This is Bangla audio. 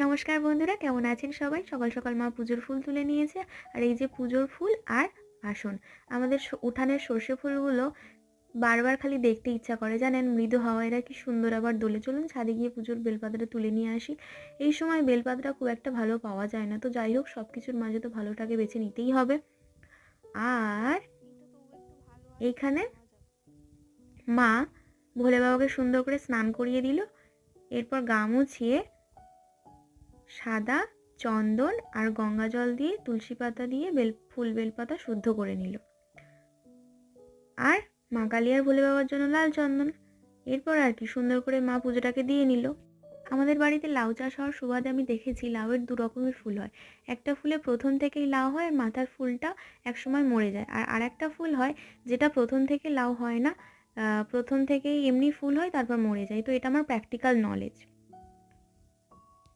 নমস্কার বন্ধুরা, কেমন আছেন সবাই? সকাল সকাল মা পুজোর ফুল তুলে নিয়েছে। আর এই যে পুজোর ফুল আর আসন, আমাদের উঠানের সর্ষে ফুলগুলো বারবার খালি দেখতে ইচ্ছা করে জানেন। মৃদু হাওয়া এরা কি সুন্দর আবার দোলে। চলুন ছাদে গিয়ে পুজোর বেলপাতাটা তুলে নিয়ে আসি। এই সময় বেলপাতাটা খুব একটা ভালো পাওয়া যায় না, তো যাই হোক সব কিছুর মাঝে তো ভালোটাকে বেছে নিতেই হবে। আর এইখানে মা ভোলে বাবাকে সুন্দর করে স্নান করিয়ে দিল। এরপর গা মুছিয়ে সাদা চন্দন আর গঙ্গা জল দিয়ে তুলসী পাতা দিয়ে বেলপাতা শুদ্ধ করে নিল। আর মা কালী আর ভোলে বাবার জন্য লাল চন্দন। এরপর আর কি সুন্দর করে মা পুজোটাকে দিয়ে নিল। আমাদের বাড়িতে লাউ চাষ হওয়ার সুবাদে আমি দেখেছি লাউয়ের দু রকমের ফুল হয়। একটা ফুলে প্রথম থেকেই লাউ হয় আর মাথার ফুলটা একসময় মরে যায়। আর আরেকটা ফুল হয় যেটা প্রথম থেকে লাউ হয় না, প্রথম থেকেই এমনি ফুল হয় তারপর মরে যায়। তো এটা আমার প্র্যাকটিক্যাল নলেজ।